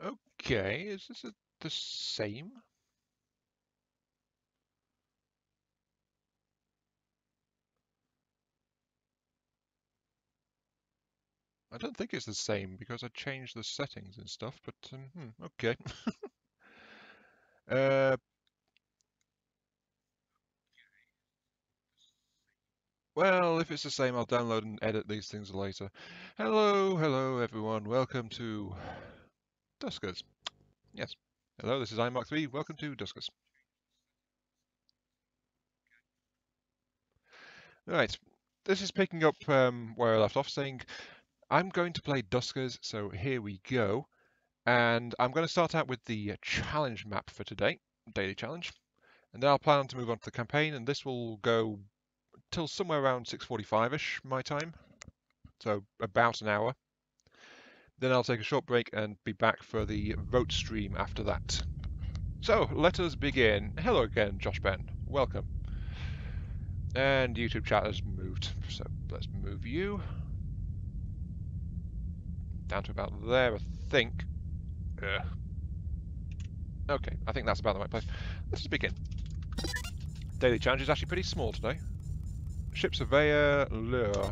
Okay, is this the same? I don't think it's the same because I changed the settings and stuff, but okay. Uh, well, if it's the same, I'll download and edit these things later. Hello everyone. Welcome to Duskers. Yes. Hello, this is iMark3. Welcome to Duskers. Right. This is picking up where I left off, saying I'm going to play Duskers, so here we go. And I'm going to start out with the challenge map for today, daily challenge. And then I'll plan to move on to the campaign, and this will go till somewhere around 6:45ish my time, so about an hour. Then I'll take a short break and be back for the vote stream after that. So let us begin. Hello again, Josh Ben. Welcome. And YouTube chat has moved, so let's move you down to about there, I think. Ugh. Okay, I think that's about the right place. Let's just begin. Daily challenge is actually pretty small today. Ship surveyor, lure.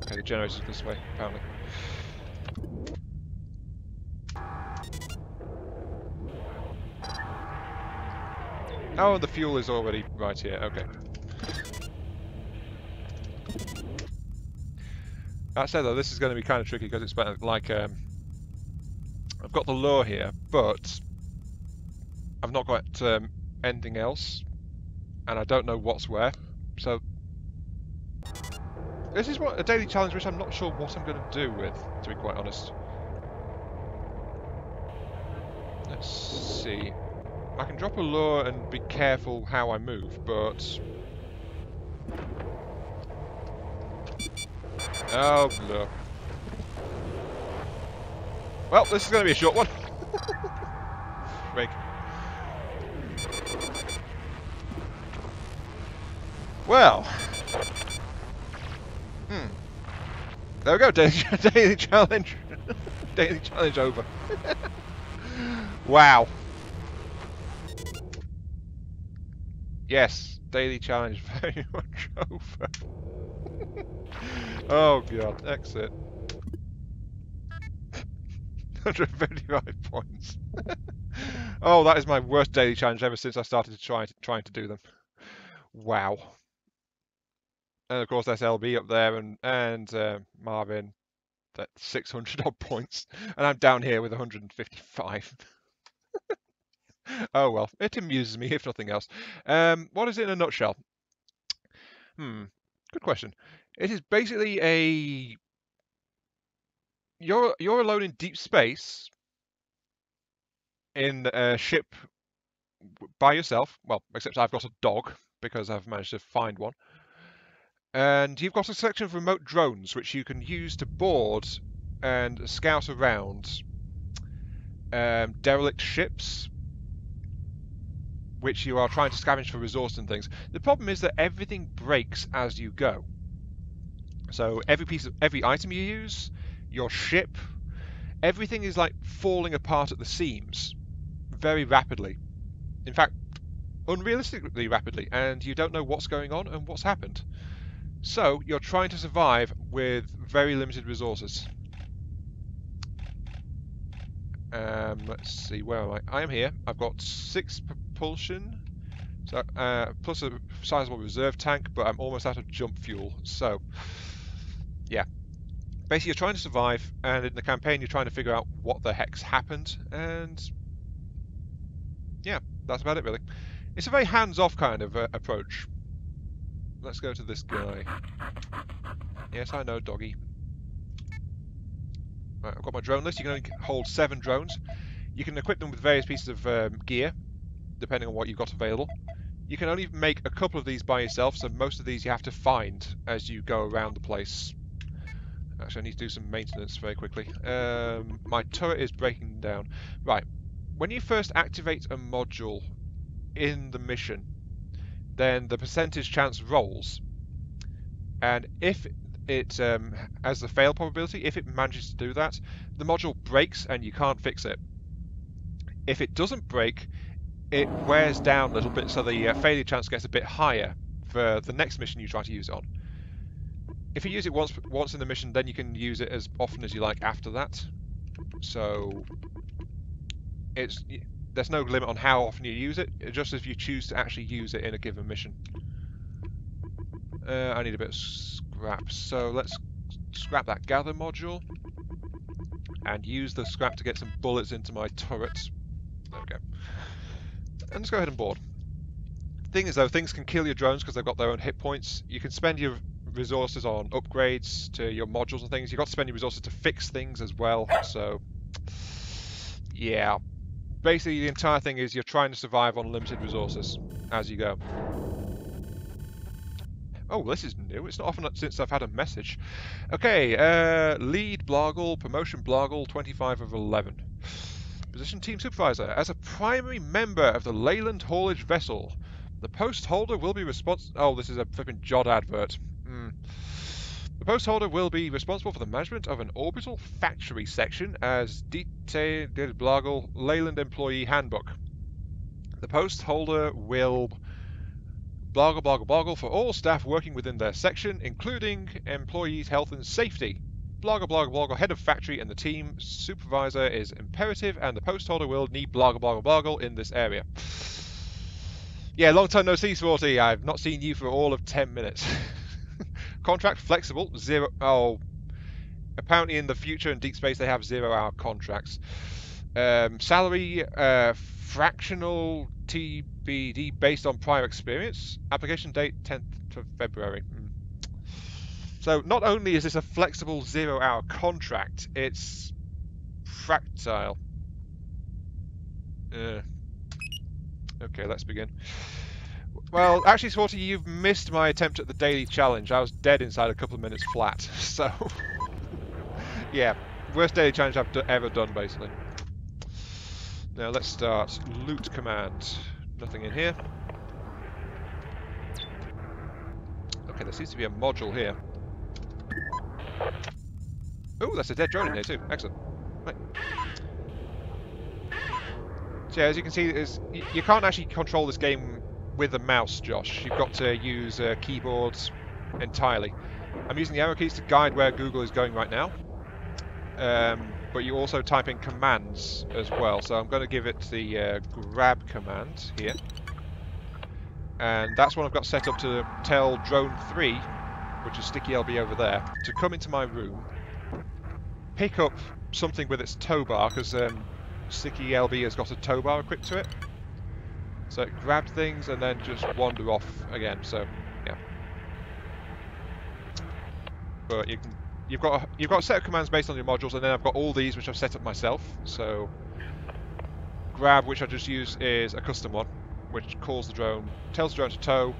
Okay, the generator's this way, apparently. Oh, the fuel is already right here, okay. That said though, this is going to be kind of tricky because it's like, I've got the lure here, but I've not got anything else, and I don't know what's where, so this is a daily challenge which I'm not sure what I'm going to do with, to be quite honest. Let's see. I can drop a lure and be careful how I move, but... Oh, no. Well, this is going to be a short one. Break. Well. There we go, daily challenge. Daily challenge over. Wow. Yes, daily challenge very much over. Oh god, exit. 155 points. Oh, that is my worst daily challenge ever since I started trying to do them. Wow. And of course, there's LB up there and Marvin at 600 odd points, and I'm down here with 155. Oh well, it amuses me if nothing else. What is it in a nutshell? Good question. It is basically a you're alone in deep space in a ship by yourself. Well, except I've got a dog because I've managed to find one. And you've got a selection of remote drones which you can use to board and scout around derelict ships, which you are trying to scavenge for resources and things. The problem is that everything breaks as you go. So every item you use, your ship, everything is like falling apart at the seams very rapidly. In fact, unrealistically rapidly, and you don't know what's going on and what's happened. So you're trying to survive with very limited resources. Let's see, where am I? I am here. I've got 6 propulsion, so plus a sizable reserve tank, but I'm almost out of jump fuel. So, yeah. Basically, you're trying to survive, and in the campaign, you're trying to figure out what the heck's happened, and yeah, that's about it, really. It's a very hands-off kind of approach. Let's go to this guy. Yes, I know, doggy. Right, I've got my drone list. You can only hold 7 drones. You can equip them with various pieces of gear, depending on what you've got available. You can only make a couple of these by yourself, so most of these you have to find as you go around the place. Actually, I need to do some maintenance very quickly. My turret is breaking down. Right, when you first activate a module in the mission, then the percentage chance rolls. And if it has the fail probability. If it manages to do that, the module breaks and you can't fix it. If it doesn't break, it wears down a little bit, so the failure chance gets a bit higher for the next mission you try to use it on. If you use it once in the mission, then you can use it as often as you like after that. So there's no limit on how often you use it, just if you choose to actually use it in a given mission. I need a bit of scrap, so let's scrap that gather module and use the scrap to get some bullets into my turrets. There we go. And let's go ahead and board. Thing is though, things can kill your drones because they've got their own hit points. You can spend your resources on upgrades to your modules and things. You've got to spend your resources to fix things as well, so yeah. Basically the entire thing is you're trying to survive on limited resources as you go. Oh, this is new. It's not often since I've had a message. Okay, lead Blargle, promotion Blargle, 25 of 11. Position Team Supervisor. As a primary member of the Leyland haulage vessel, the post holder will be responsible... Oh, this is a flipping Jod advert. The post holder will be responsible for the management of an orbital factory section as detailed Blargle Leyland Employee Handbook. The post holder will... Blargle, blargle, blargle for all staff working within their section, including employees' health and safety. Blargle, blargle, blargle, head of factory and the team supervisor is imperative, and the post holder will need blargle, blargle, blargle in this area. Yeah, long time no see, Sporty. I've not seen you for all of 10 minutes. Contract flexible, 0... Oh, apparently in the future in Deep Space they have 0-hour contracts. Salary, fractional TBD based on prior experience. Application date 10th of February. So not only is this a flexible 0-hour contract, it's fractile. Okay, let's begin. Well, actually, Sporty, you've missed my attempt at the daily challenge. I was dead inside a couple of minutes flat. So, yeah, worst daily challenge I've ever done, basically. Now let's start. Loot command. Nothing in here. Okay, there seems to be a module here. Oh, that's a dead drone in here too. Excellent. Right. So yeah, as you can see, you can't actually control this game with a mouse, Josh. You've got to use keyboards entirely. I'm using the arrow keys to guide where Google is going right now. But you also type in commands as well. So I'm going to give it the grab command here. And that's what I've got set up to tell Drone 3, which is Sticky LB over there, to come into my room, pick up something with its tow bar, because Sticky LB has got a tow bar equipped to it. So it grabbed things and then just wander off again, so yeah. But you've got a set of commands based on your modules, and then I've got all these which I've set up myself. So grab, which I just use, is a custom one, which calls the drone, tells the drone to tow,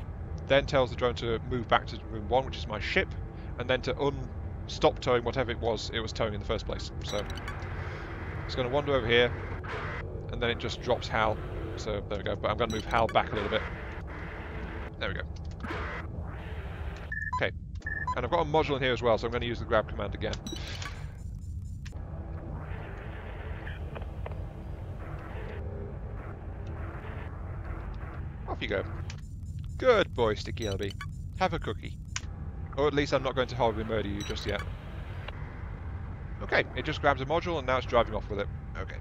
then tells the drone to move back to room 1, which is my ship, and then to stop towing whatever it was towing in the first place. So it's going to wander over here, and then it just drops Hal. So there we go, but I'm going to move Hal back a little bit. There we go. Okay, and I've got a module in here as well, so I'm going to use the grab command again. Off you go. Good boy, Sticky LB. Have a cookie. Or at least I'm not going to horribly murder you just yet. Okay, it just grabs a module and now it's driving off with it. Okay.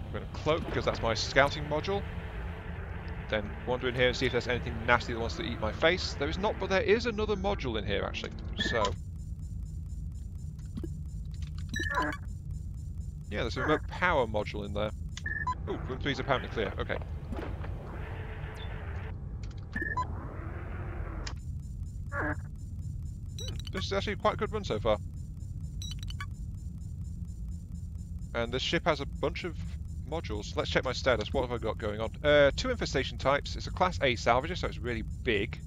I'm going to cloak because that's my scouting module. Then wander in here and see if there's anything nasty that wants to eat my face. There is not, but there is another module in here actually. So yeah, there's a remote power module in there. Ooh, room 3 is apparently clear. Okay. This is actually quite a good run so far. And this ship has a bunch of modules. Let's check my status. What have I got going on? 2 infestation types. It's a Class A salvager, so it's really big.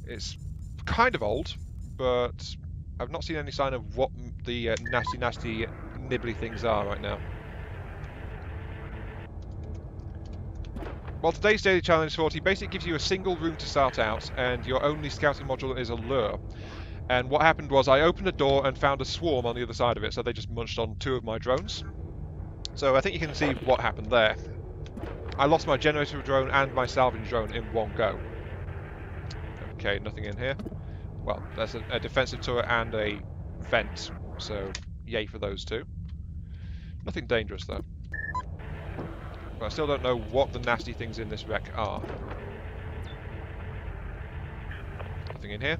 It's kind of old, but I've not seen any sign of what the nasty nibbly things are right now. Well, today's daily challenge 40 basically gives you a single room to start out, and your only scouting module is a lure. And what happened was I opened a door and found a swarm on the other side of it, so they just munched on 2 of my drones. So I think you can see what happened there. I lost my generator drone and my salvage drone in one go. Okay, nothing in here. Well, there's a defensive turret and a vent, so yay for those 2. Nothing dangerous though. But I still don't know what the nasty things in this wreck are. Nothing in here.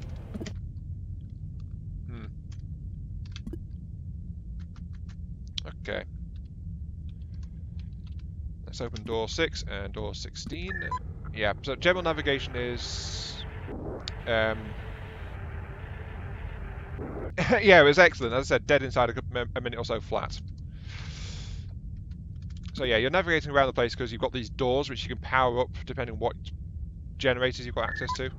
Okay. Let's open door 6 and door 16. Yeah, so general navigation is... yeah, it was excellent. As I said, dead inside a minute or so flat. So yeah, you're navigating around the place because you've got these doors which you can power up depending on what generators you've got access to.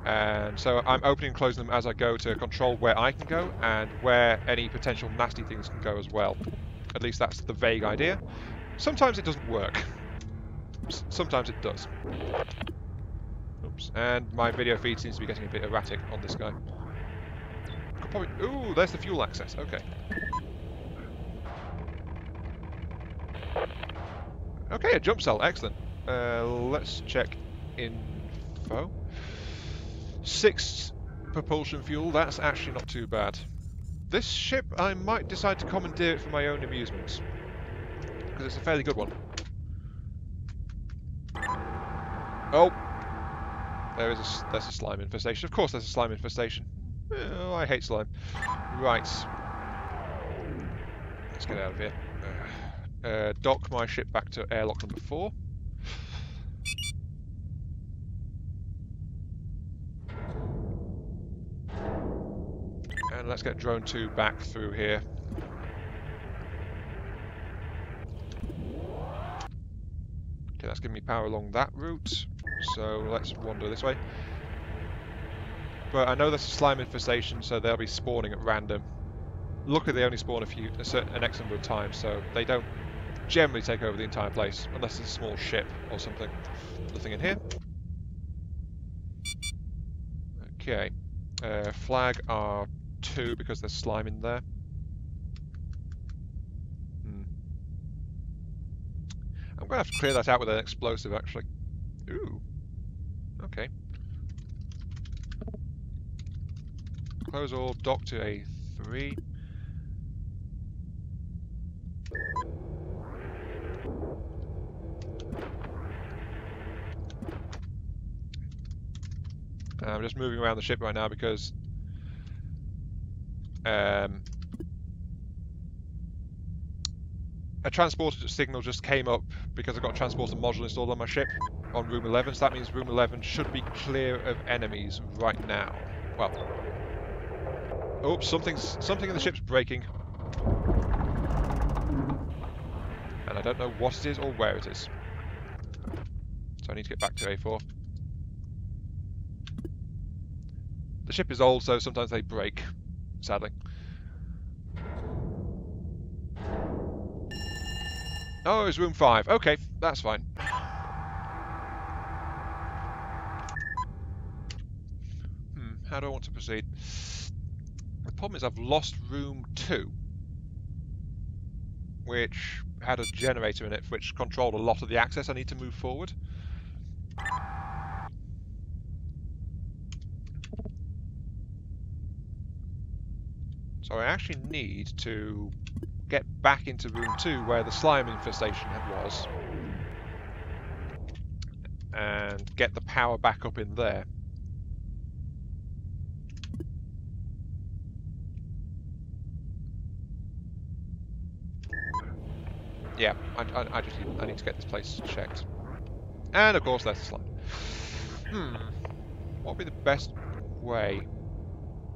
And so I'm opening and closing them as I go to control where I can go and where any potential nasty things can go as well. At least that's the vague idea. Sometimes it doesn't work. Sometimes it does. Oops. And my video feed seems to be getting a bit erratic on this guy. Could probably... Ooh, there's the fuel access. Okay. Okay, a jump cell. Excellent. Let's check info. 6 propulsion fuel. That's actually not too bad. This ship, I might decide to commandeer it for my own amusement. Because it's a fairly good one. Oh! There's a slime infestation. Of course there's a slime infestation. Oh, I hate slime. Right. Let's get out of here. Dock my ship back to airlock number 4. And let's get drone 2 back through here. Okay, that's giving me power along that route. So let's wander this way. But I know there's a slime infestation, so they'll be spawning at random. Luckily, they only spawn an X number of times, so they don't generally take over the entire place, unless it's a small ship or something. Nothing in here. Okay. Flag R2 because there's slime in there. I'm going to have to clear that out with an explosive, actually. Ooh. Okay. Close all, dock to A3. I'm just moving around the ship right now because a transporter signal just came up because I've got a transporter module installed on my ship on room 11, so that means room 11 should be clear of enemies right now. Well, oops, something in the ship's breaking. And I don't know what it is or where it is. So I need to get back to A4. The ship is old, so sometimes they break, sadly. Oh, it's room 5. Okay, that's fine. How do I want to proceed? The problem is I've lost room 2, which had a generator in it, which controlled a lot of the access I need to move forward. So I actually need to get back into room 2 where the slime infestation was and get the power back up in there. Yeah, I need to get this place checked. And of course there's the slime. What would be the best way?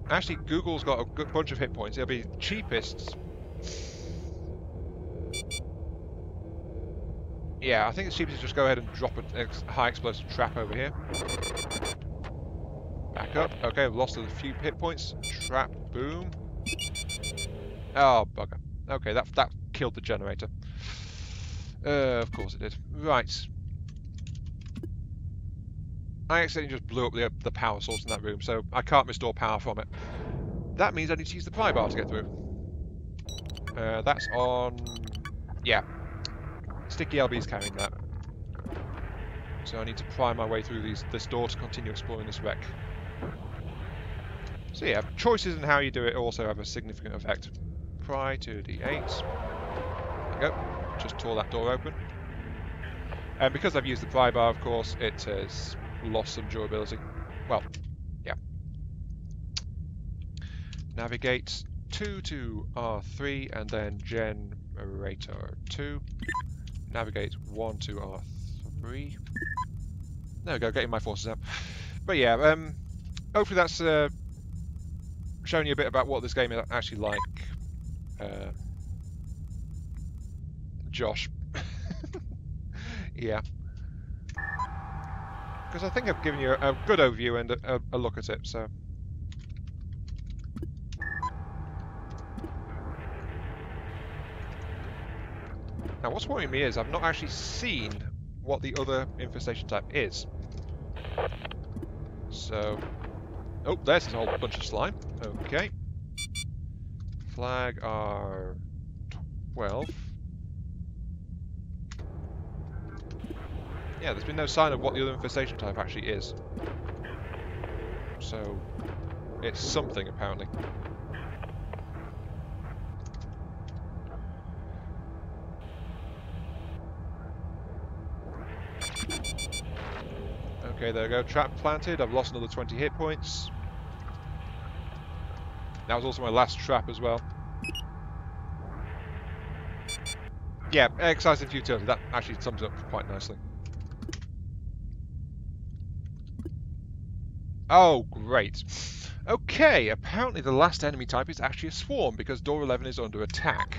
Actually, Google's got a good bunch of hit points. It'll be cheapest. Yeah, I think it's cheapest to just go ahead and drop a high explosive trap over here. Back up. Okay, I've lost a few hit points. Trap, boom. Oh, bugger. Okay, that killed the generator. Of course it did. Right. I accidentally just blew up the power source in that room, so I can't restore power from it. That means I need to use the pry bar to get through. That's on... Yeah. Sticky LB's carrying that. So I need to pry my way through this door to continue exploring this wreck. So yeah, choices in how you do it also have a significant effect. Pry to D8. There we go. Just tore that door open. And because I've used the pry bar, of course, it has lost some durability. Well, yeah. Navigate 2 to R3 and then generator 2. Navigate 1 to R3. There we go, getting my forces out. But yeah, hopefully that's showing you a bit about what this game is actually like. Josh. Yeah. Because I think I've given you a good overview and a look at it, so... Now what's worrying me is I've not actually seen what the other infestation type is. So... Oh, there's a whole bunch of slime. Okay. Flag R12. Yeah, there's been no sign of what the other infestation type actually is. So, it's something, apparently. Okay, there we go. Trap planted. I've lost another 20 hit points. That was also my last trap as well. Yeah, exercise and futility. That actually sums it up quite nicely. Oh, great. Okay, apparently the last enemy type is actually a swarm because door 11 is under attack.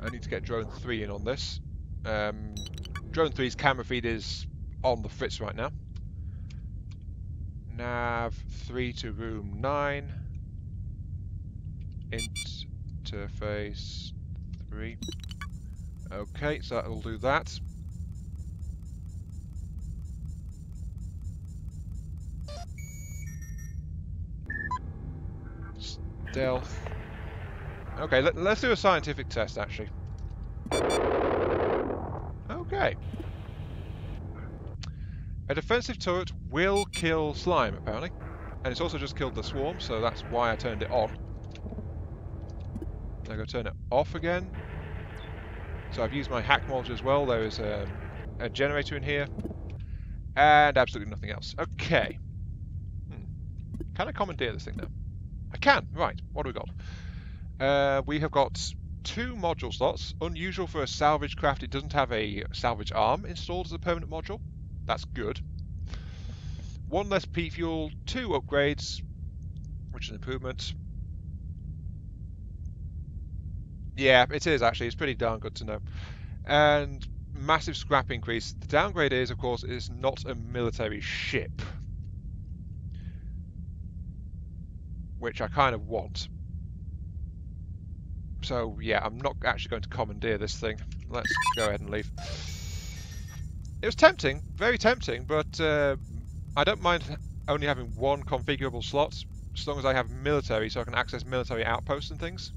I need to get drone 3 in on this. Drone 3's camera feed is on the fritz right now. Nav 3 to room 9. Interface 3. Okay, so that will do that. Stealth. Okay, let's do a scientific test, actually. Okay. A defensive turret will kill slime, apparently. And it's also just killed the swarm, so that's why I turned it on. I'm going to turn it off again. So I've used my hack module as well. There is a generator in here. And absolutely nothing else. Okay. Can I commandeer this thing now? I can. Right. What do we got? We have got 2 module slots. Unusual for a salvage craft. It doesn't have a salvage arm installed as a permanent module. That's good. 1 less P fuel. 2 upgrades, which is an improvement. Yeah, it is actually. It's pretty darn good to know. And massive scrap increase. The downgrade is, of course, it's not a military ship, which I kind of want. So yeah, I'm not actually going to commandeer this thing. Let's go ahead and leave. It was tempting, very tempting, but I don't mind only having 1 configurable slot, as long as I have military, so I can access military outposts and things.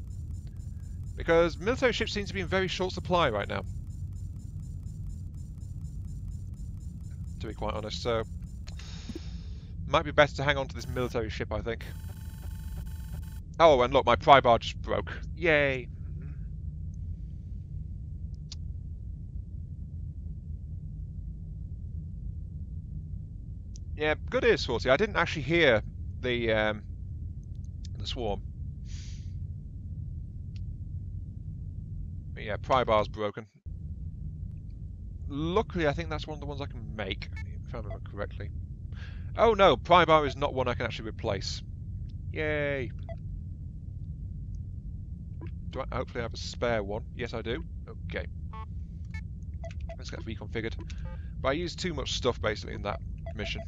Because military ships seem to be in very short supply right now, to be quite honest, so might be better to hang on to this military ship, I think. Oh, and look, my pry bar just broke. Yay! Yeah, good ears, Forty. I didn't actually hear the swarm. But yeah, pry bar's broken. Luckily, I think that's one of the ones I can make, if I remember correctly. Oh no, pry bar is not one I can actually replace. Yay! Do I hopefully have a spare one? Yes, I do. Okay. Let's get reconfigured. But I used too much stuff basically in that mission.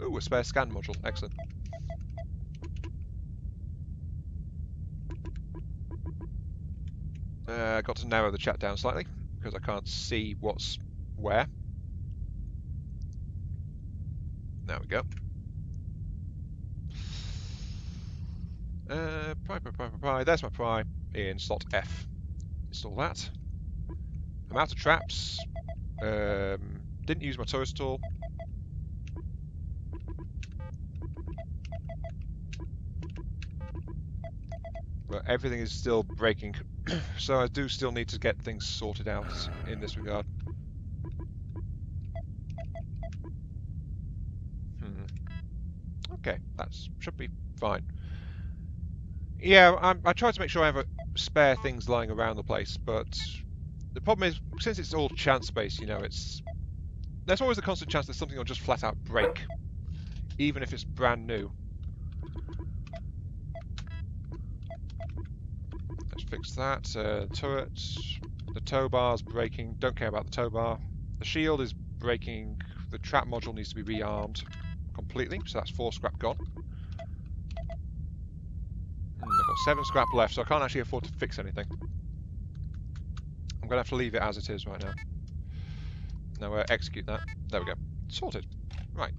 Ooh, a spare scan module. Excellent. Got to narrow the chat down slightly because I can't see what's where. There we go. Pry. There's my pry in slot F. Install that. I'm out of traps. Didn't use my tourist tool. But everything is still breaking, so I do still need to get things sorted out in this regard. Okay, that should be fine. Yeah, I try to make sure I have spare things lying around the place, but the problem is, since it's all chance-based, you know, there's always a constant chance that something will just flat out break, even if it's brand new. Let's fix that. Turret, the tow bar's breaking. Don't care about the tow bar. The shield is breaking. The trap module needs to be rearmed completely, so that's 4 scrap gone. I've got 7 scrap left, so I can't actually afford to fix anything. I'm going to have to leave it as it is right now. Now execute that. There we go. Sorted. Right.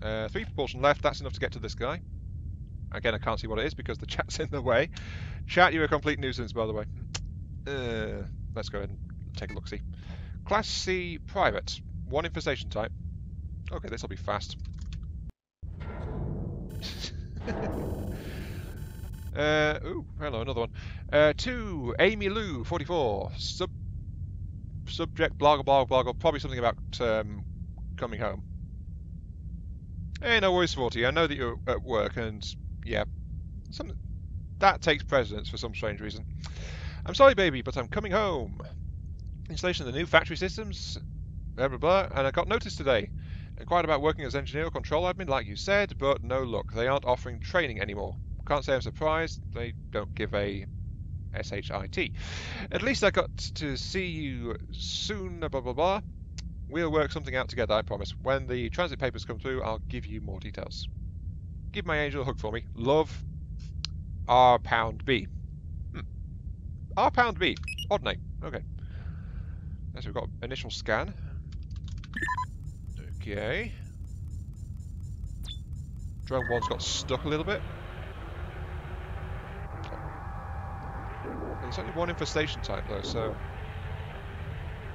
3 propulsion left. That's enough to get to this guy. Again, I can't see what it is because the chat's in the way. Chat, you're a complete nuisance, by the way. Let's go ahead and take a look-see. Class C private. 1 infestation type. Okay, this will be fast. Ooh, hello, another one. 2, Amy Lou, 44. Subject, blogger, probably something about coming home. Hey, no worries, 40. I know that you're at work, and yeah, that takes precedence for some strange reason. I'm sorry, baby, but I'm coming home. Installation of the new factory systems, blah, blah, blah, and I got notice today. Inquired about working as engineer or control admin, like you said, but no luck. They aren't offering training anymore. Can't say I'm surprised. They don't give a SHIT. At least I got to see you soon, blah, blah, blah. We'll work something out together, I promise. When the transit papers come through, I'll give you more details. Give my angel a hug for me. Love, R#B. R#B. Odd name. Okay. So we've got initial scan. Okay. Drone 1's got stuck a little bit. There's only 1 infestation type though, so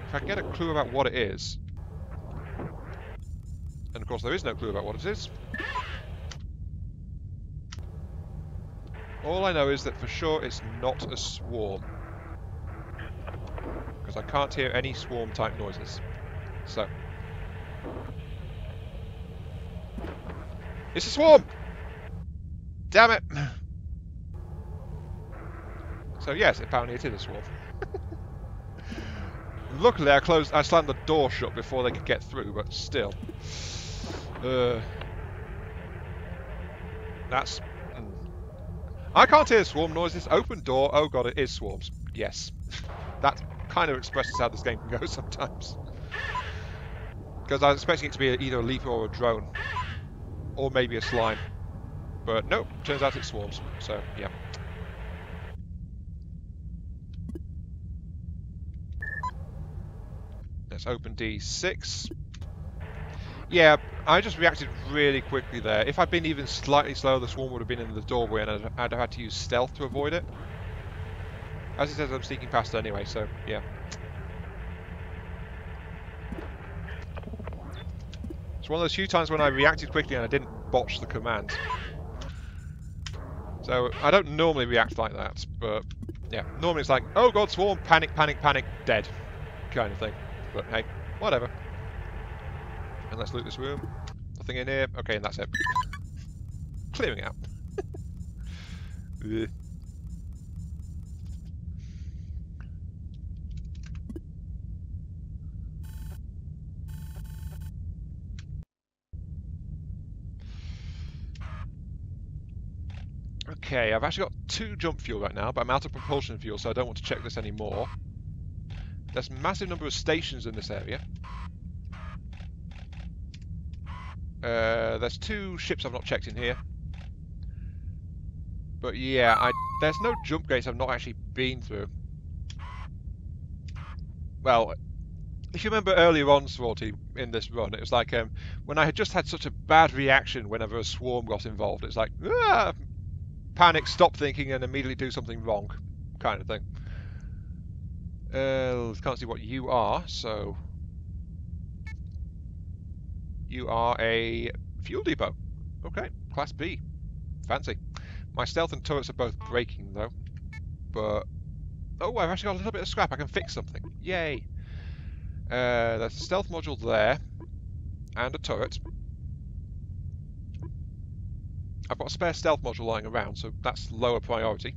if I can get a clue about what it is, and of course there is no clue about what it is, all I know is that for sure it's not a swarm, because I can't hear any swarm type noises. So it's a swarm! Damn it! So yes, apparently it is a swarm. Luckily I slammed the door shut before they could get through, but still. That's... I can't hear swarm noises. Open door. Oh god, it is swarms. Yes. That kind of expresses how this game can go sometimes. Because I was expecting it to be either a leaper or a drone. Or maybe a slime. But nope, turns out it's swarms. So, yeah. Let's open D6. Yeah, I just reacted really quickly there. If I'd been even slightly slower, the swarm would have been in the doorway and I'd have had to use stealth to avoid it. As it says, I'm sneaking past it anyway, so yeah. It's one of those few times when I reacted quickly and I didn't botch the command. So I don't normally react like that, but yeah, normally it's like, oh god, swarm, panic, panic, panic, dead, kind of thing. But hey, whatever. And let's loot this room. Nothing in here. Okay, and that's it. Clearing out. Okay, I've actually got 2 jump fuel right now, but I'm out of propulsion fuel, so I don't want to check this anymore. There's a massive number of stations in this area. There's 2 ships I've not checked in here. But yeah, there's no jump gates I've not actually been through. well, if you remember earlier on, Swarty, in this run, it was like when I had just had such a bad reaction whenever a swarm got involved. It's like, panic, stop thinking, and immediately do something wrong, kind of thing. Can't see what you are, so you are a fuel depot. Okay, Class B. Fancy. My stealth and turrets are both breaking, though. But, oh, I've actually got a little bit of scrap. I can fix something. Yay. There's a stealth module there, and a turret. I've got a spare stealth module lying around, so that's lower priority.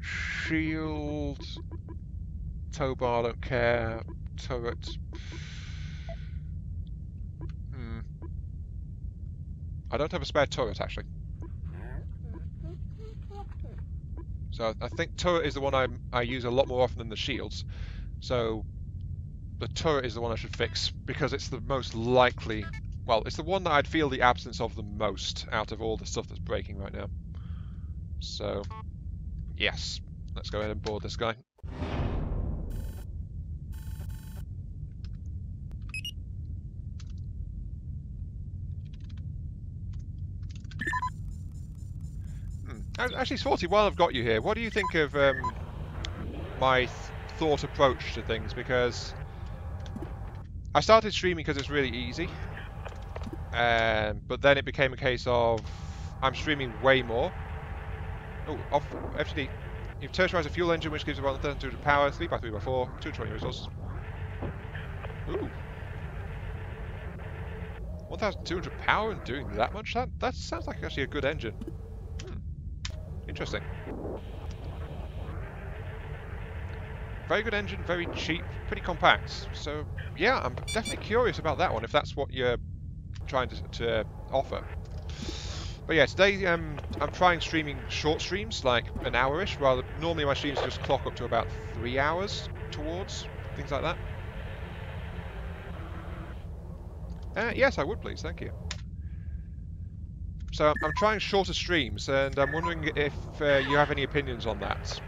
Shield, tow bar, don't care. Turret. I don't have a spare turret, actually. So I think turret is the one I use a lot more often than the shields. So the turret is the one I should fix, because it's the most likely... Well, it's the one that I'd feel the absence of the most out of all the stuff that's breaking right now. So, yes. Let's go ahead and board this guy. Actually, Swarty, while I've got you here, what do you think of my thought approach to things? Because I started streaming because it's really easy, but then it became a case of I'm streaming way more. Oh, off FTD. You've tertiarized a fuel engine which gives about 1,200 power, 3x3x4, 220 resources. Ooh. 1,200 power and doing that much? That sounds like actually a good engine. Interesting. Very good engine, very cheap, pretty compact. So, yeah, I'm definitely curious about that one, if that's what you're trying to offer. But yeah, today I'm trying streaming short streams, like an hour-ish, rather. Normally my streams just clock up to about 3 hours towards, things like that. Yes, I would, please, thank you. So I'm trying shorter streams, and I'm wondering if you have any opinions on that.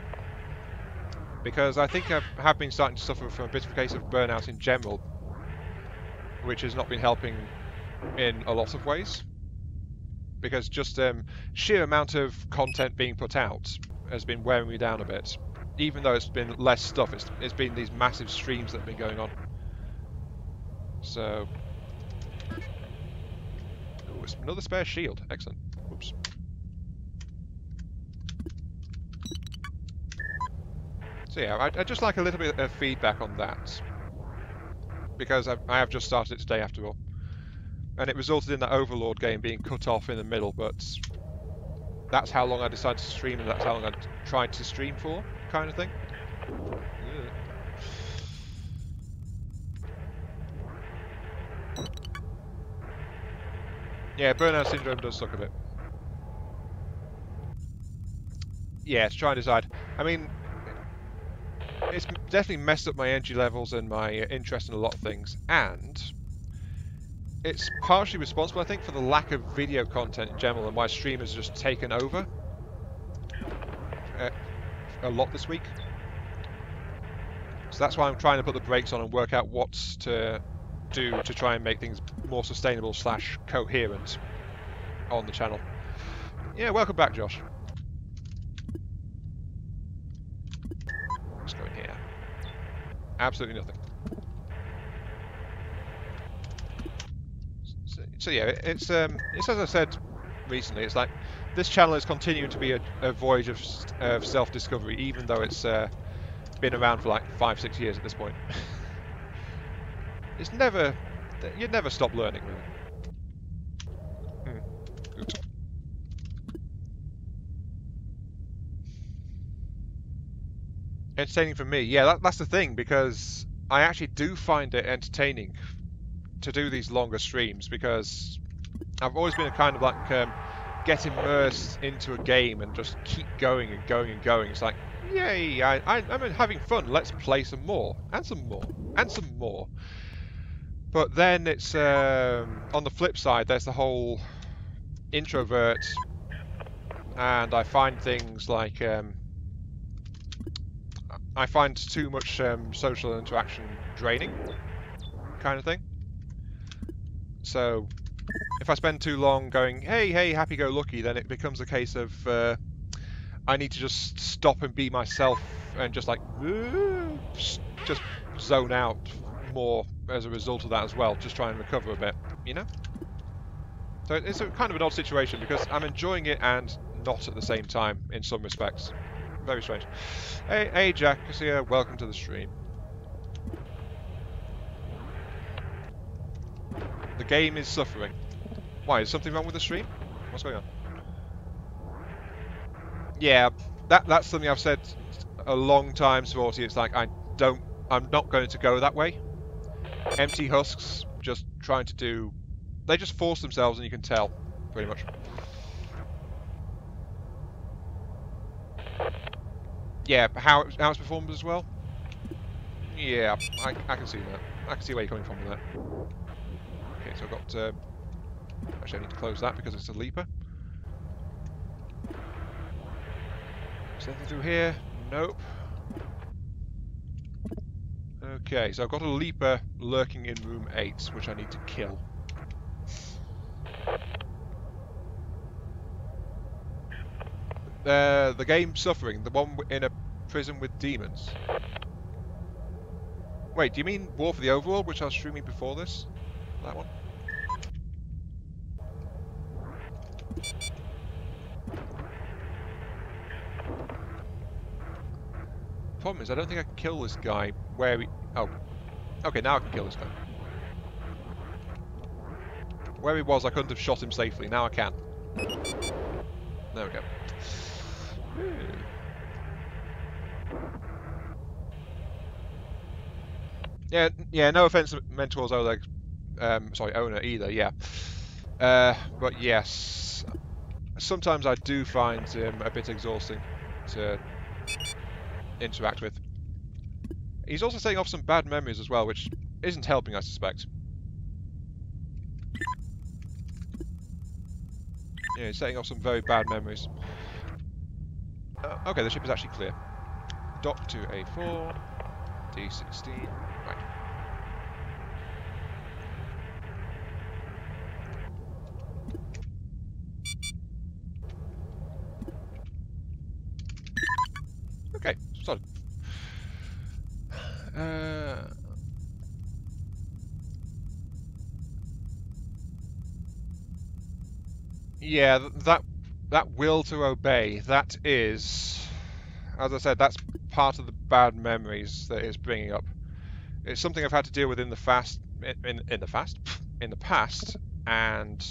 Because I think I have been starting to suffer from a bit of a case of burnout in general, which has not been helping in a lot of ways. Because just sheer amount of content being put out has been wearing me down a bit. Even though it's been less stuff, it's been these massive streams that have been going on. So... Ooh, it's another spare shield. Excellent. Whoops. So yeah, I'd just like a little bit of feedback on that. Because I have just started it today after all. And it resulted in that Overlord game being cut off in the middle, but that's how long I decided to stream, and that's how long I tried to stream for, kind of thing. Yeah, burnout syndrome does suck a bit. Yeah, to try and decide. I mean, it's definitely messed up my energy levels and my interest in a lot of things, and it's partially responsible, I think, for the lack of video content in general and why stream has just taken over a lot this week. So that's why I'm trying to put the brakes on and work out what to do to try and make things more sustainable / coherent on the channel. Yeah, welcome back, Josh. Let's go in here. Absolutely nothing. So yeah, it's as I said recently, it's like this channel is continuing to be a voyage of self-discovery, even though it's been around for like 5-6 years at this point. It's never, you never stop learning, really. Oops. Entertaining for me, yeah, that's the thing, because I actually do find it entertaining to do these longer streams, because I've always been a kind of like get immersed into a game and just keep going and going and going. It's like, yay, I'm having fun, let's play some more, and some more, and some more. But then it's, on the flip side, there's the whole introvert, and I find things like, I find too much social interaction draining, kind of thing. So if I spend too long going, hey, hey, happy-go-lucky, then it becomes a case of I need to just stop and be myself and just like just zone out more as a result of that as well. Just try and recover a bit, you know? So it's a kind of an odd situation because I'm enjoying it and not at the same time in some respects. Very strange. Hey Jack, here. Welcome to the stream. The game is suffering. Why? Is something wrong with the stream? What's going on? Yeah, that's something I've said a long time, Sporty. It's like I'm not going to go that way. Empty husks, just trying to do. They just force themselves, and you can tell, pretty much. Yeah, how it's performed as well. Yeah, I can see that. I can see where you're coming from with that. Okay, so I've got. Actually, I need to close that because it's a leaper. Is there anything through here? Nope. Okay, so I've got a leaper lurking in room 8, which I need to kill. The game suffering, the one in a prison with demons. Wait, do you mean War for the Overworld, which I was streaming before this? That one? Problem is, I don't think I can kill this guy where he... Oh. Okay, now I can kill this guy. Where he was, I couldn't have shot him safely. Now I can. There we go. Yeah, no offense meant towards Oleg, sorry, Owner either, yeah. But yes, sometimes I do find him a bit exhausting to interact with. He's also setting off some bad memories as well, which isn't helping, I suspect. Yeah, he's setting off some very bad memories. Okay, the ship is actually clear. Dock to A4, D16, right. Okay, started. Yeah, that will to obey, that is, as I said, that's part of the bad memories that it's bringing up. It's something I've had to deal with in the past, and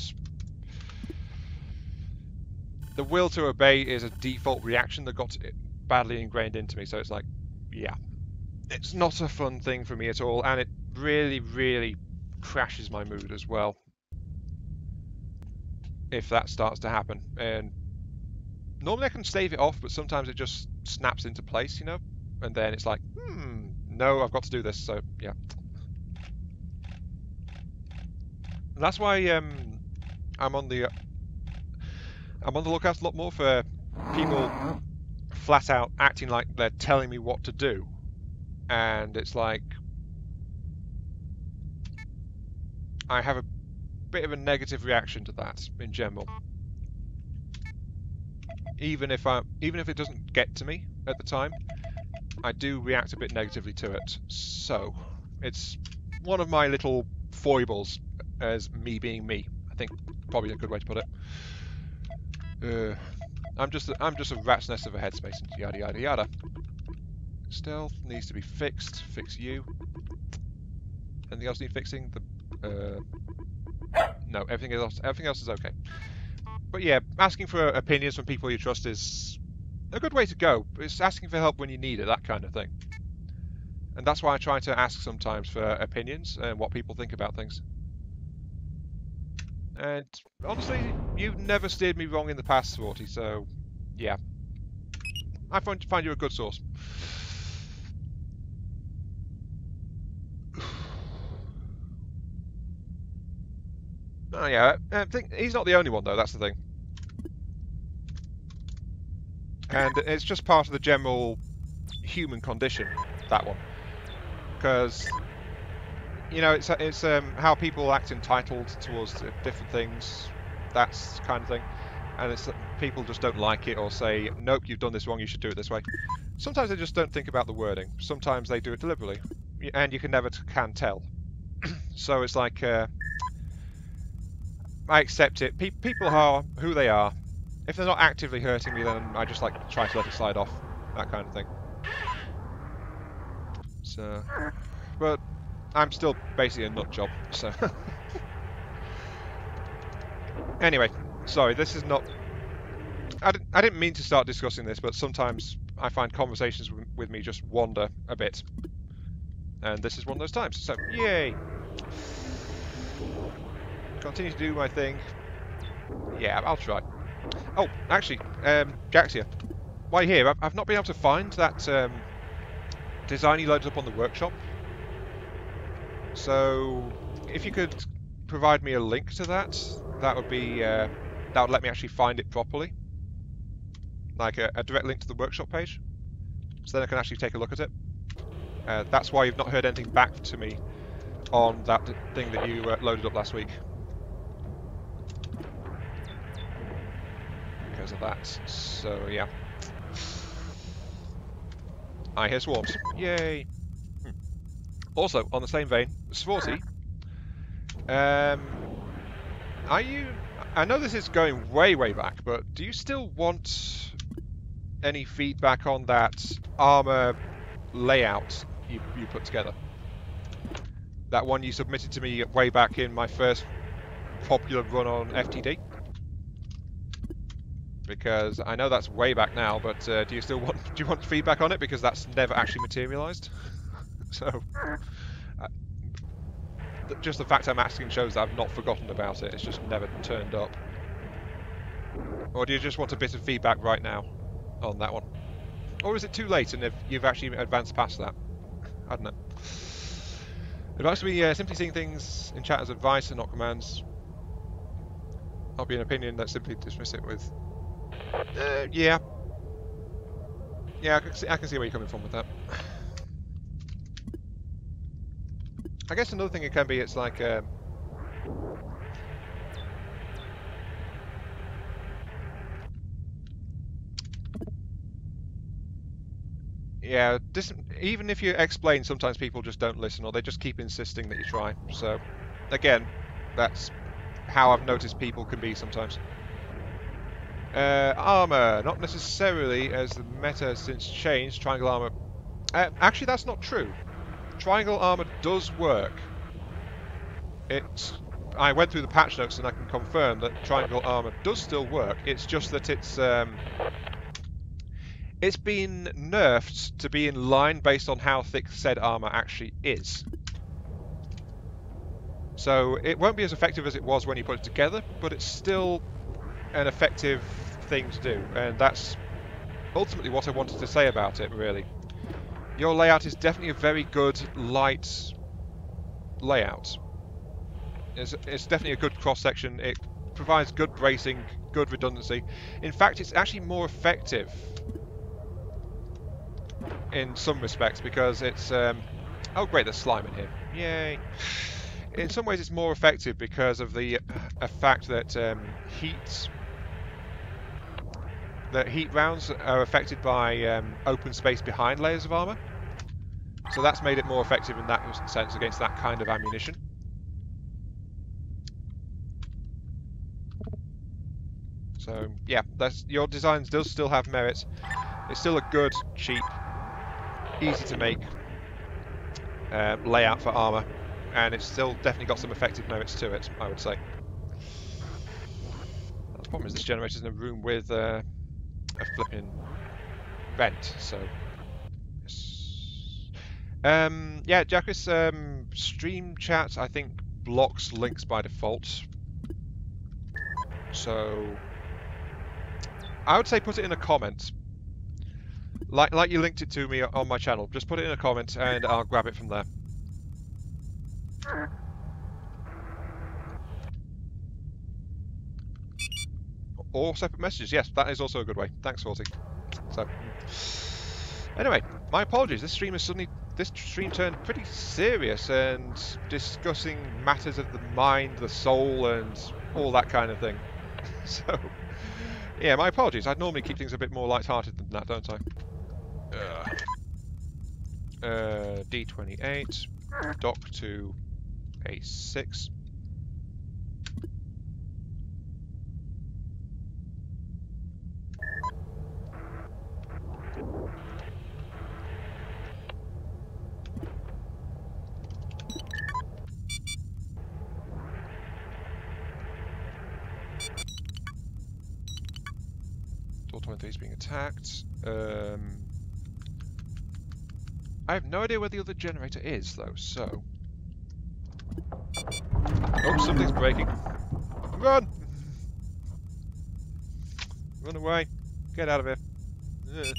the will to obey is a default reaction that got badly ingrained into me. So it's like, yeah, it's not a fun thing for me at all, and it really, really crashes my mood as well if that starts to happen. And normally I can stave it off, but sometimes it just snaps into place, you know, and then it's like, no, I've got to do this. So yeah, that's why I'm on the lookout a lot more for people flat out acting like they're telling me what to do, and it's like I have a bit of a negative reaction to that in general. Even if it doesn't get to me at the time, I do react a bit negatively to it. So it's one of my little foibles as me being me. I think probably a good way to put it. I'm just a rat's nest of a headspace and yada yada yada. Stealth needs to be fixed. Fix you. Anything else need fixing? No, everything else is okay. But yeah, asking for opinions from people you trust is a good way to go. It's asking for help when you need it, that kind of thing. And that's why I try to ask sometimes for opinions and what people think about things. And honestly, you've never steered me wrong in the past, Sporty, so yeah. I find you a good source. Oh yeah, I think he's not the only one though, that's the thing. And it's just part of the general human condition, that one. Because, you know, it's how people act entitled towards different things, that's the kind of thing. And it's people just don't like it or say, nope, you've done this wrong, you should do it this way. Sometimes they just don't think about the wording. Sometimes they do it deliberately. And you can never can tell. So it's like, I accept it. People are who they are. If they're not actively hurting me, then I just like try to let it slide off. That kind of thing. So, but I'm still basically a nut job, so... Anyway, sorry, this is not... I didn't mean to start discussing this, but sometimes I find conversations with me just wander a bit. And this is one of those times, so yay! Continue to do my thing. Yeah, I'll try. Oh, actually, Jack's here. While you're here, I've not been able to find that design you loaded up on the workshop. So, if you could provide me a link to that, that would be that would let me actually find it properly, like a direct link to the workshop page. So then I can actually take a look at it. That's why you've not heard anything back to me on that thing that you loaded up last week. Because of that. So yeah. I hear swarms. Yay! Also, on the same vein, Swarty, are you... I know this is going way, way back, but do you still want any feedback on that armor layout you put together? That one you submitted to me way back in my first popular run on FTD? Because I know that's way back now, but do you want feedback on it? Because that's never actually materialised. So, just the fact I'm asking shows that I've not forgotten about it. It's just never turned up. Or do you just want a bit of feedback right now on that one? Or is it too late and if you've actually advanced past that? I don't know. Advice would be simply seeing things in chat as advice and not commands. Not be an opinion, let's simply dismiss it with... yeah. Yeah, I can see where you're coming from with that. I guess another thing it can be, it's like... yeah, even if you explain, sometimes people just don't listen, or they just keep insisting that you try. So, again, that's how I've noticed people can be sometimes. Armor, not necessarily, as the meta has since changed. Triangle armor... actually, that's not true. Triangle armor does work. I went through the patch notes and I can confirm that triangle armor does still work. It's just that it's been nerfed to be in line based on how thick said armor actually is. So it won't be as effective as it was when you put it together, but it's still an effective thing to do, and that's ultimately what I wanted to say about it, really. Your layout is definitely a very good light layout. It's definitely a good cross-section. It provides good bracing, good redundancy. In fact, it's actually more effective in some respects because it's... oh great, there's slime in here. Yay! In some ways it's more effective because of the fact that heat rounds are affected by open space behind layers of armour. So that's made it more effective in that sense against that kind of ammunition. So yeah, your designs does still have merit. It's still a good, cheap, easy to make layout for armour, and it's still definitely got some effective merits to it, I would say. The problem is this generator's in a room with a flipping vent, so... yeah, Jackus, stream chat I think blocks links by default. So I would say put it in a comment. Like you linked it to me on my channel. Just put it in a comment and I'll grab it from there. Or separate messages, yes, that is also a good way. Thanks, Forty. So, Anyway, my apologies. This stream turned pretty serious and discussing matters of the mind, the soul, and all that kind of thing. So, yeah, my apologies. I'd normally keep things a bit more light-hearted than that, don't I? D28, dock to A6. Door 23 is being attacked. I have no idea where the other generator is, though, so... Oh, something's breaking. Run! Run away. Get out of here. Ugh.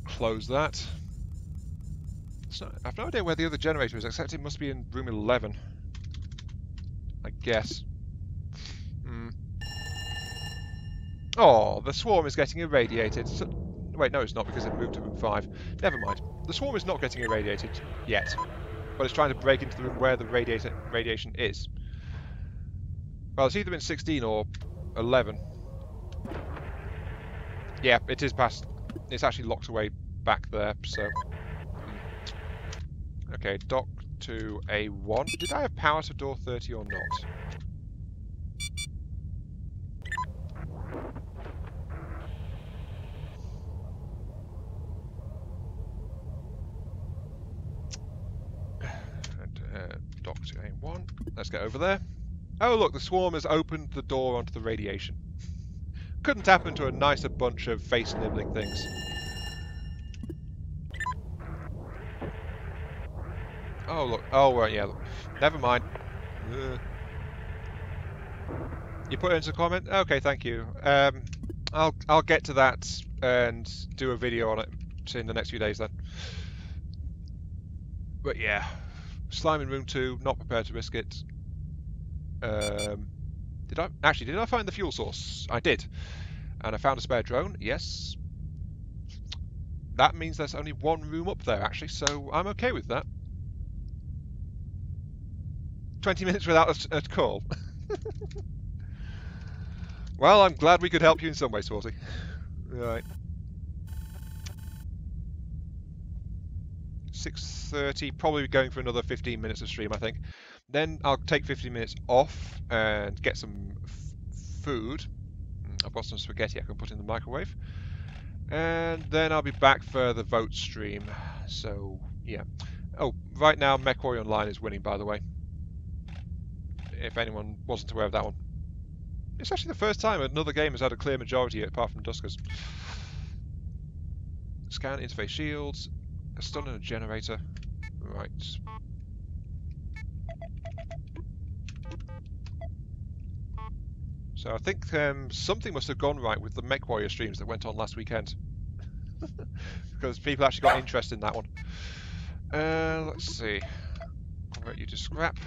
Close that. I've no idea where the other generator is, except it must be in room 11. I guess. Oh, the swarm is getting irradiated. So, wait, no, it's not because it moved to room 5. Never mind. The swarm is not getting irradiated yet, but it's trying to break into the room where the radiation is. Well, it's either in 16 or 11. Yeah, it is past. It's actually locked away back there, so... Okay, dock to A1. Did I have power to door 30 or not? Dock to A1. Let's get over there. Oh look, the swarm has opened the door onto the radiation. Couldn't happen to a nicer bunch of face-nibbling things. Oh look, oh right, yeah, look. Never mind. You put it into a comment? Okay, thank you. I'll get to that and do a video on it in the next few days then. But yeah, slime in room 2, not prepared to risk it. Did I find the fuel source? I did. And I found a spare drone, yes. That means there's only one room up there actually, so I'm okay with that. 20 minutes without a call. Well, I'm glad we could help you in some way, Swarty. Right. 6:30, probably going for another 15 minutes of stream, I think. Then I'll take 15 minutes off and get some food. I've got some spaghetti I can put in the microwave. And then I'll be back for the vote stream. So, yeah. Oh, right now MechWarrior Online is winning, by the way. If anyone wasn't aware of that one. It's actually the first time another game has had a clear majority apart from Duskers. Scan interface shields, a stun and a generator. Right. So I think something must have gone right with the MechWarrior streams that went on last weekend. Because people actually got interested in that one. Let's see. Convert you to scrap.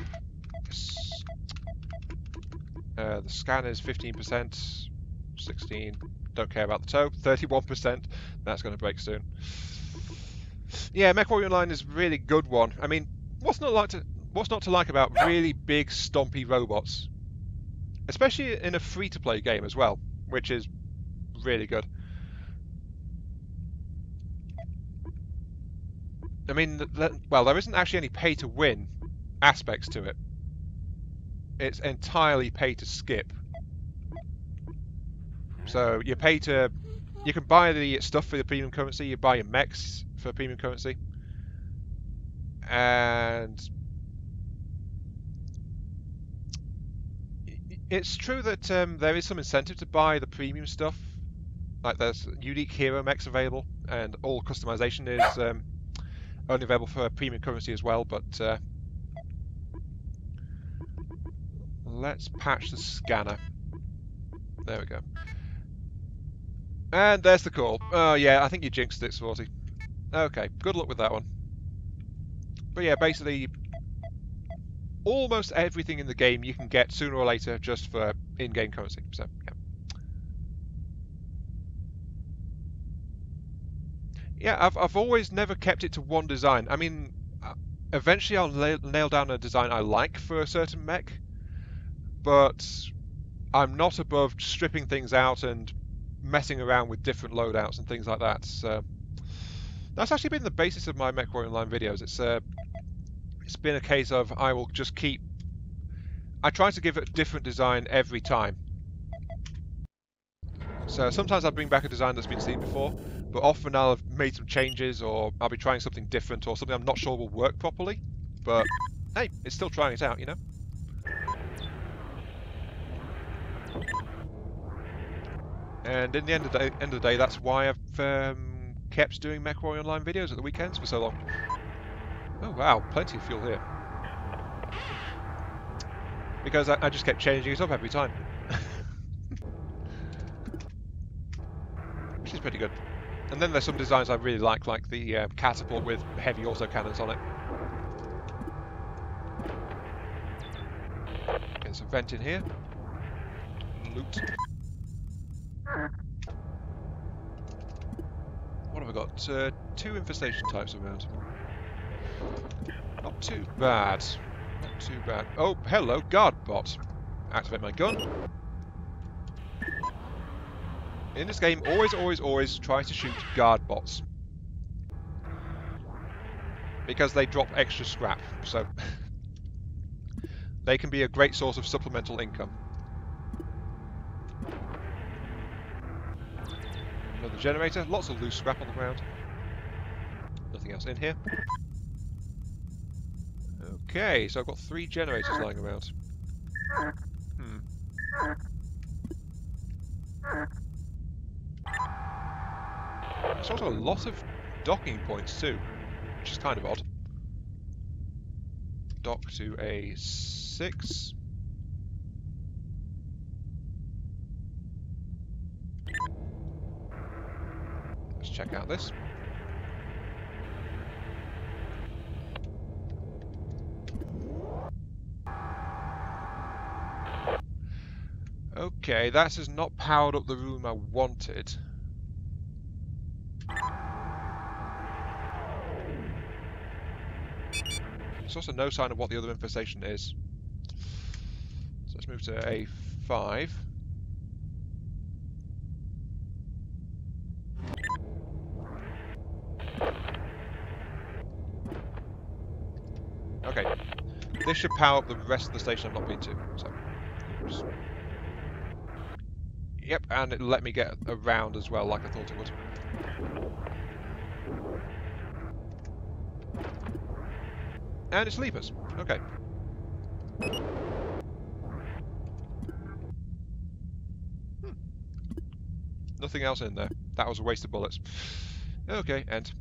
The scan is 15%, 16, don't care about the tow, 31%, that's going to break soon. Yeah, MechWarrior Online is a really good one. I mean, what's not to like about really big, stompy robots? Especially in a free-to-play game as well, which is really good. I mean, well, there isn't actually any pay-to-win aspects to it. It's entirely pay to skip. So you can buy the stuff for the premium currency, you buy your mechs for premium currency. And it's true that there is some incentive to buy the premium stuff. Like there's unique hero mechs available, and all customization is only available for premium currency as well, but let's patch the scanner. There we go. And there's the call. Oh yeah, I think you jinxed it, Swarty. Okay, good luck with that one. But yeah, basically, almost everything in the game you can get sooner or later just for in-game currency. So yeah. Yeah, I've always never kept it to one design. I mean, eventually I'll nail down a design I like for a certain mech, but I'm not above stripping things out and messing around with different loadouts and things like that. So that's actually been the basis of my MechWarrior Online videos. It's been a case of I will just keep. I try to give it a different design every time. So sometimes I'll bring back a design that's been seen before, but often I'll have made some changes or I'll be trying something different or something I'm not sure will work properly. But hey, it's still trying it out, you know? And in the end of the day, that's why I've kept doing MechWarrior Online videos at the weekends for so long. Oh wow, plenty of fuel here. Because I just kept changing it up every time. Which is pretty good. And then there's some designs I really like the catapult with heavy autocannons on it. Get some vent in here. Loot. What have I got? 2 infestation types around. Not too bad. Not too bad. Oh, hello, guard bot. Activate my gun. In this game, always try to shoot guard bots. Because they drop extra scrap, so they can be a great source of supplemental income. Another generator, lots of loose scrap on the ground. Nothing else in here. Okay, so I've got 3 generators lying around. There's also a lot of docking points too, which is kind of odd. Dock to A6. Let's check out this. Okay, that has not powered up the room I wanted. There's also no sign of what the other infestation is. So let's move to A5. Okay, this should power up the rest of the station I've not been to. So, oops. Yep, and it let me get around as well, like I thought it would. And it's levers. Okay. Nothing else in there. That was a waste of bullets. Okay, end.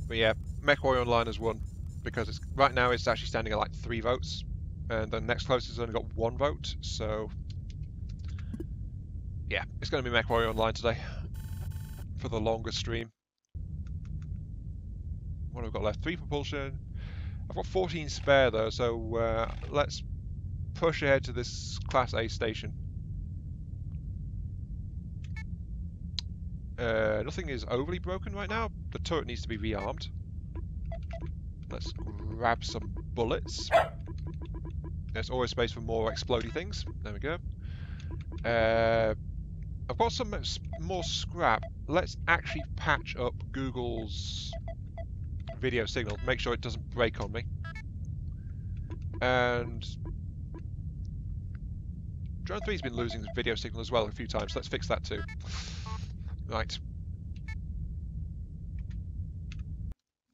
But yeah, MechWarrior Online has won because it's right now it's actually standing at like 3 votes, and the next closest has only got 1 vote. So yeah, it's going to be MechWarrior Online today for the longest stream. What have we got left? 3 propulsion. I've got 14 spare though, so let's push ahead to this Class A station. Nothing is overly broken right now. The turret needs to be rearmed. Let's grab some bullets. There's always space for more explodey things. There we go. I've got some more scrap. Let's actually patch up Google's video signal. Make sure it doesn't break on me. And Drone 3's been losing video signal as well a few times. So let's fix that too. Right.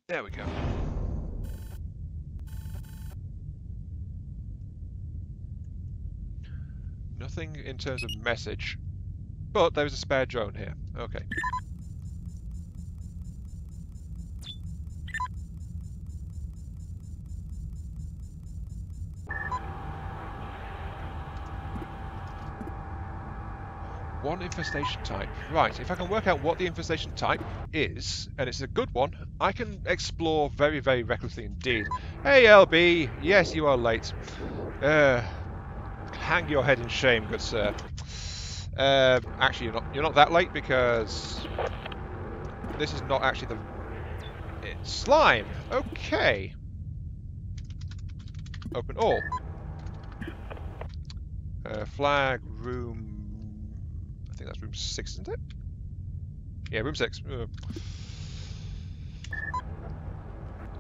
There we go. Nothing in terms of message, but there's a spare drone here. Okay. One infestation type. Right, if I can work out what the infestation type is, and it's a good one, I can explore very, very recklessly indeed. Hey LB, yes you are late. Hang your head in shame, good sir. Actually, you're not that late because this is not actually the... It's slime! Okay. Open all. Flag room... I think that's room 6, isn't it? Yeah, room 6.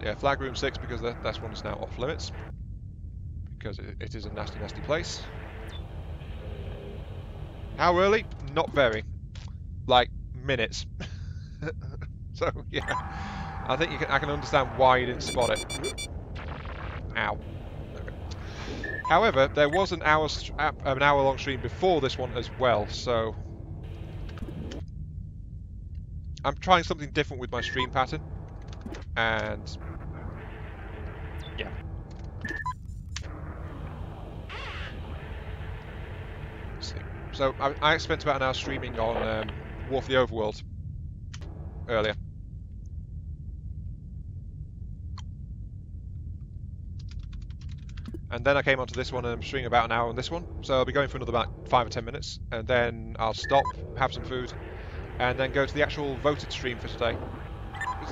Yeah, flag room 6 because that's one that's now off limits. Because it is a nasty, nasty place. How early? Not very. Like, minutes. So, yeah. I think I can understand why you didn't spot it. Ow. Okay. However, there was an hour-long stream before this one as well, so... I'm trying something different with my stream pattern. And... yeah. Let's see. So, I spent about an hour streaming on War for the Overworld earlier. And then I came onto this one and I'm streaming about an hour on this one. So I'll be going for another about 5 or 10 minutes. And then I'll stop, have some food, and then go to the actual voted stream for today.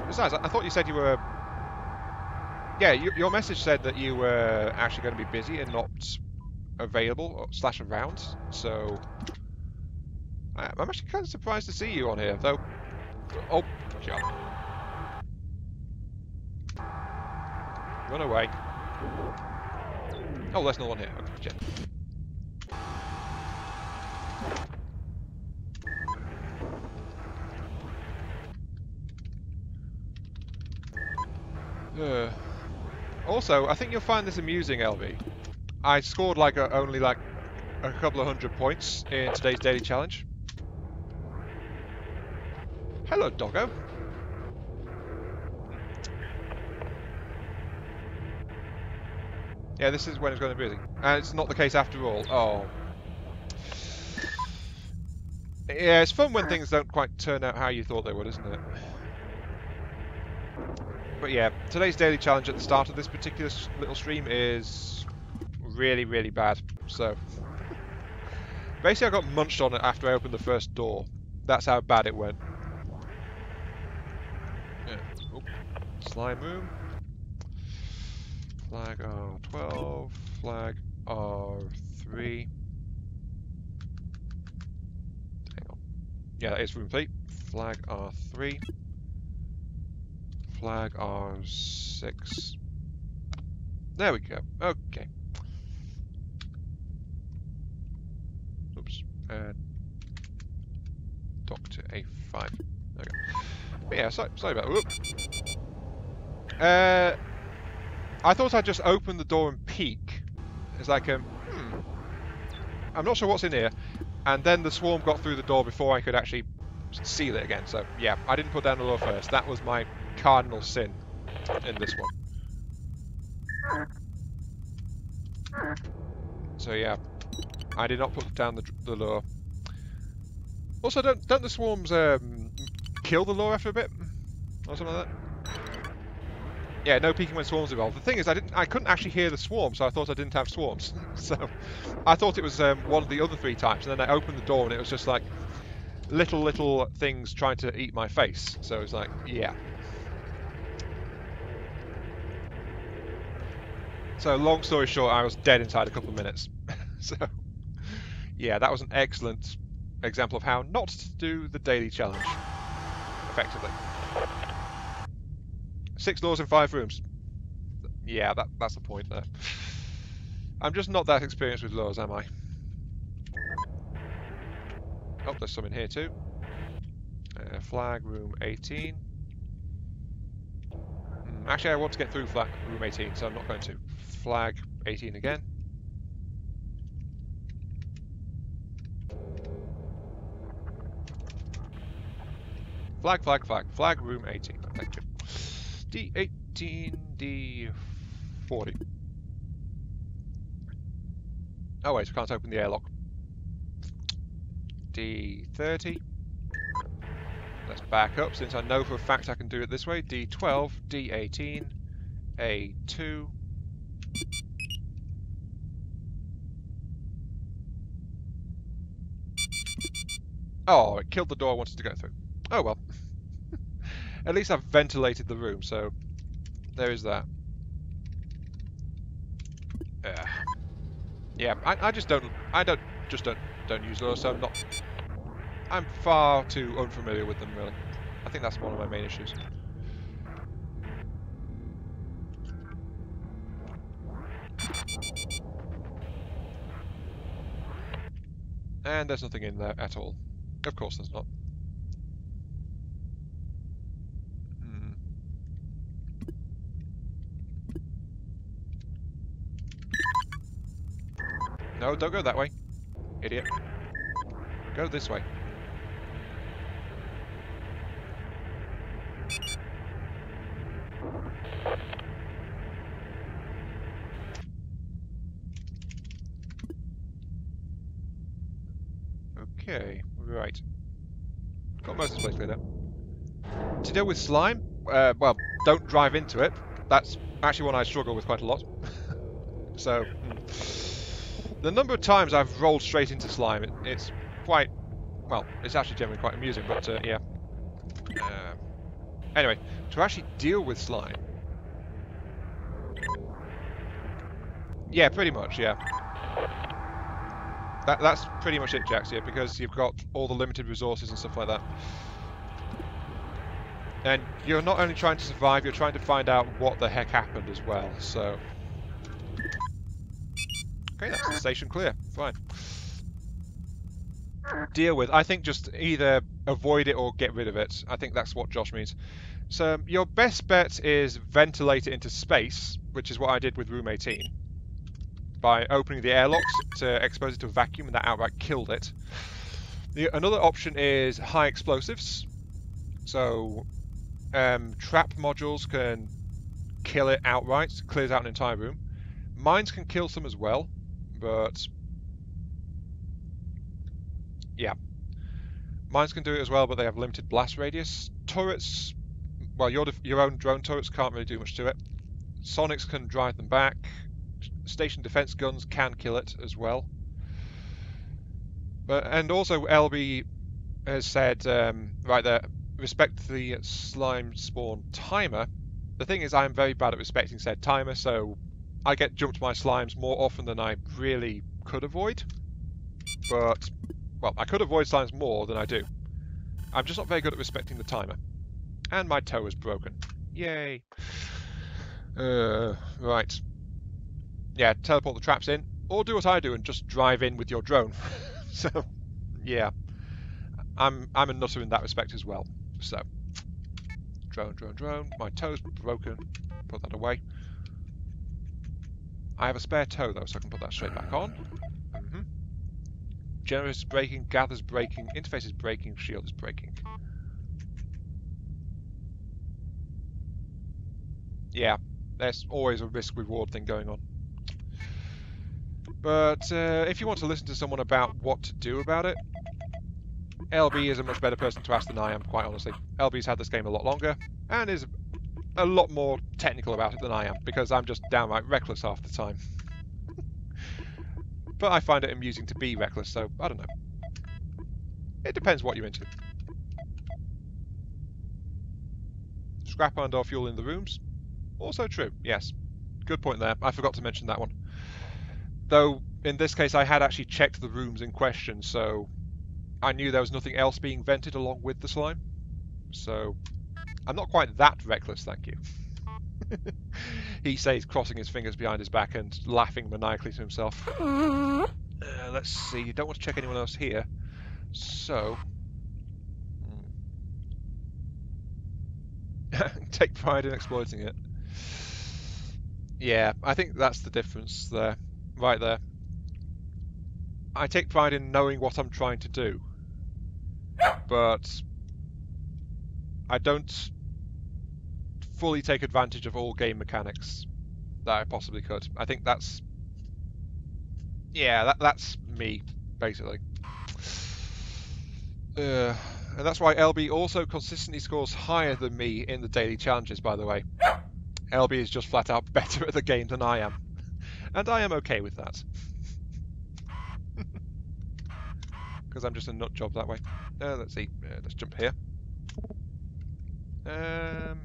Besides, I thought you said you were... Yeah, your message said that you were actually going to be busy and not available / around. So I'm actually kind of surprised to see you on here, though. Oh, God. Run away. Oh, there's no one here. Okay, shit. Also, I think you'll find this amusing, LB. I scored like only like a couple of 100 points in today's daily challenge. Hello, doggo. Yeah, this is when it's going to be busy. And it's not the case after all. Oh. Yeah, it's fun when things don't quite turn out how you thought they would, isn't it? But yeah, today's daily challenge at the start of this particular little stream is really, really bad. So, basically I got munched on it after I opened the first door. That's how bad it went. Yeah. Oh. Slime room. Flag R12, flag R3. Hang on. Yeah, that is room 3. Flag R3. Flag R6. There we go. Okay. Oops. Dock to A5. Okay. But yeah, sorry about that. I thought I'd just open the door and peek. It's like, I'm not sure what's in here. And then the swarm got through the door before I could actually seal it again. So, yeah, I didn't put down the lure first. That was my cardinal sin in this one. So, yeah, I did not put down the lure. Also, don't the swarms kill the lure after a bit? Or something like that? Yeah, no peeking when swarms evolve. The thing is, I couldn't actually hear the swarm, so I thought I didn't have swarms. So I thought it was one of the other 3 types, and then I opened the door and it was just like little things trying to eat my face. So it was like, yeah. So long story short, I was dead inside a couple of minutes. So yeah, that was an excellent example of how not to do the daily challenge effectively. 6 lures in 5 rooms. Yeah, that's the point there. I'm just not that experienced with lures, am I? Oh, there's some in here too. Flag room 18. Actually, I want to get through flag room 18, so I'm not going to. Flag 18 again. Flag room 18. Thank you. D18, D40. Oh wait, I can't open the airlock. D30. Let's back up since I know for a fact I can do it this way. D12, D18, A2. Oh, it killed the door I wanted to go through. Oh well. At least I've ventilated the room, so there is that. Yeah, I just don't. I don't use those, so I'm far too unfamiliar with them, really. I think that's one of my main issues. And there's nothing in there at all. Of course there's not. No, don't go that way, idiot. Go this way. Okay, right. Got most of the place cleared up. To deal with slime, well, don't drive into it. That's actually one I struggle with quite a lot. So, the number of times I've rolled straight into slime, it's quite, well, it's actually generally quite amusing, but yeah. Anyway, to actually deal with slime. Yeah, pretty much, yeah. That's pretty much it, Jax, yeah, because you've got all the limited resources and stuff like that. And you're not only trying to survive, you're trying to find out what the heck happened as well, so... Okay, that's the station clear. Fine. Deal with. I think just either avoid it or get rid of it. I think that's what Josh means. So your best bet is ventilate it into space, which is what I did with room 18. By opening the airlocks to expose it to a vacuum, and that outright killed it. Another option is high explosives. So trap modules can kill it outright, clears out an entire room. Mines can kill some as well, but yeah. Mines can do it as well, but they have limited blast radius. Turrets, well, your own drone turrets can't really do much to it. Sonics can drive them back. Station defense guns can kill it as well. And also LB has said, right there, respect the slime spawn timer. The thing is, I'm very bad at respecting said timer, so I get jumped by slimes more often than I really could avoid. But, well, I could avoid slimes more than I do. I'm just not very good at respecting the timer. And my toe is broken. Yay. Right. Yeah, teleport the traps in, or do what I do and just drive in with your drone. So, yeah. I'm a nutter in that respect as well. So, drone. My toe's broken. Put that away. I have a spare toe though, so I can put that straight back on. Generator is braking, gather's braking, interface is braking, shield is braking. Yeah, there's always a risk-reward thing going on. But if you want to listen to someone about what to do about it, LB is a much better person to ask than I am, quite honestly. LB's had this game a lot longer, and is a lot more technical about it than I am, because I'm just downright reckless half the time. But I find it amusing to be reckless, so I don't know. It depends what you're into. Scrap and or fuel in the rooms. Also true, yes. Good point there. I forgot to mention that one. Though, in this case, I had actually checked the rooms in question, so I knew there was nothing else being vented along with the slime. So, I'm not quite that reckless, thank you. He says, crossing his fingers behind his back and laughing maniacally to himself. Let's see, you don't want to check anyone else here. So... take pride in exploiting it. Yeah, I think that's the difference there. Right there. I take pride in knowing what I'm trying to do. But I don't fully take advantage of all game mechanics that I possibly could. I think that's... yeah, that's me, basically. And that's why LB also consistently scores higher than me in the daily challenges, by the way. LB is just flat out better at the game than I am. And I am okay with that. Because I'm just a nut job that way. Let's see. Let's jump here. Okay,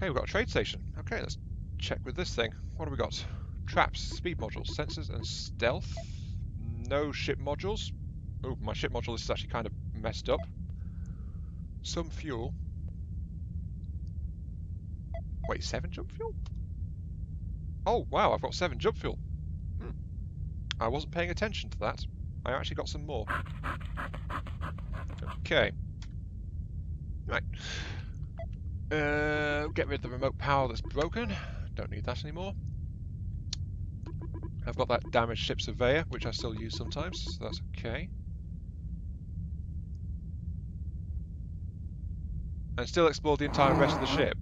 we've got a trade station. Okay, let's check with this thing. What have we got? Traps, speed modules, sensors, and stealth. No ship modules. Oh, my ship module is actually kind of messed up. Some fuel. Wait, 7 jump fuel? Oh, wow, I've got 7 jump fuel. I wasn't paying attention to that. I actually got some more. Okay. Right. Get rid of the remote power that's broken. Don't need that anymore. I've got that damaged ship surveyor, which I still use sometimes, so that's okay. And still explore the entire rest of the ship.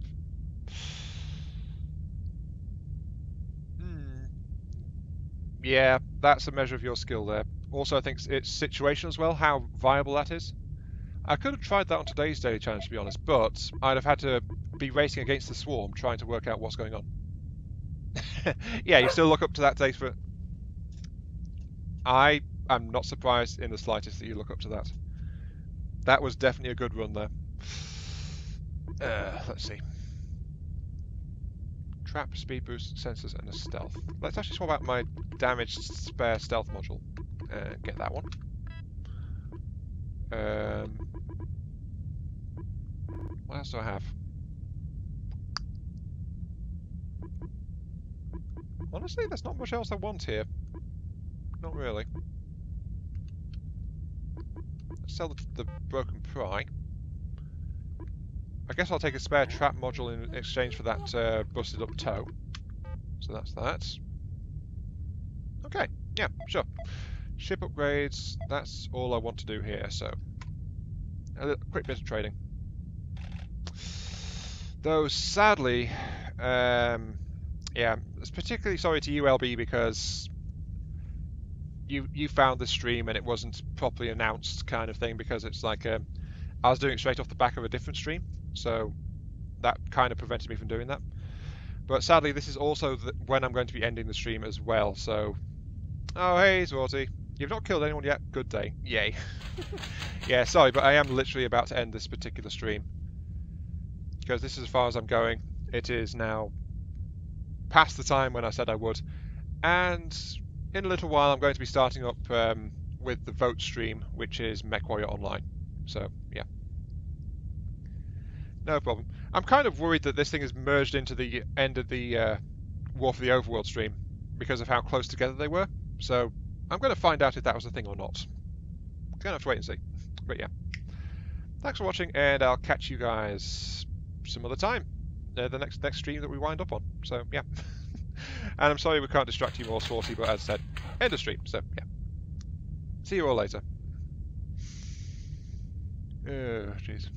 Yeah, that's a measure of your skill there. Also, I think it's situational as well, how viable that is. I could have tried that on today's daily challenge, to be honest, but I'd have had to be racing against the swarm, trying to work out what's going on. Yeah, you still look up to that day for... I am not surprised in the slightest that you look up to that. That was definitely a good run there. Let's see. Trap, speed boost, sensors, and a stealth. Let's actually swap out my damaged spare stealth module. Get that one. What else do I have? Honestly, there's not much else I want here. Not really. Let's sell the broken pry. I guess I'll take a spare trap module in exchange for that busted up tow. So that's that. Okay, yeah, sure. Ship upgrades, that's all I want to do here, so... A quick bit of trading. Though, sadly, yeah, it's particularly sorry to you, LB, because you found the stream and it wasn't properly announced kind of thing, because it's like I was doing it straight off the back of a different stream, so that kind of prevented me from doing that. But sadly, this is also when I'm going to be ending the stream as well, so... Oh, hey, Zwarty. You've not killed anyone yet? Good day. Yay. Yeah, sorry, but I am literally about to end this particular stream. Because this is as far as I'm going. It is now past the time when I said I would. And in a little while I'm going to be starting up with the vote stream, which is MechWarrior Online. So, yeah. No problem. I'm kind of worried that this thing is merged into the end of the War for the Overworld stream because of how close together they were. So, I'm going to find out if that was a thing or not. Gonna have to wait and see. But yeah. Thanks for watching, and I'll catch you guys some other time. The next stream that we wind up on. So, yeah. And I'm sorry we can't distract you more, Swarty, but as I said, end of stream. So, yeah. See you all later. Oh, jeez.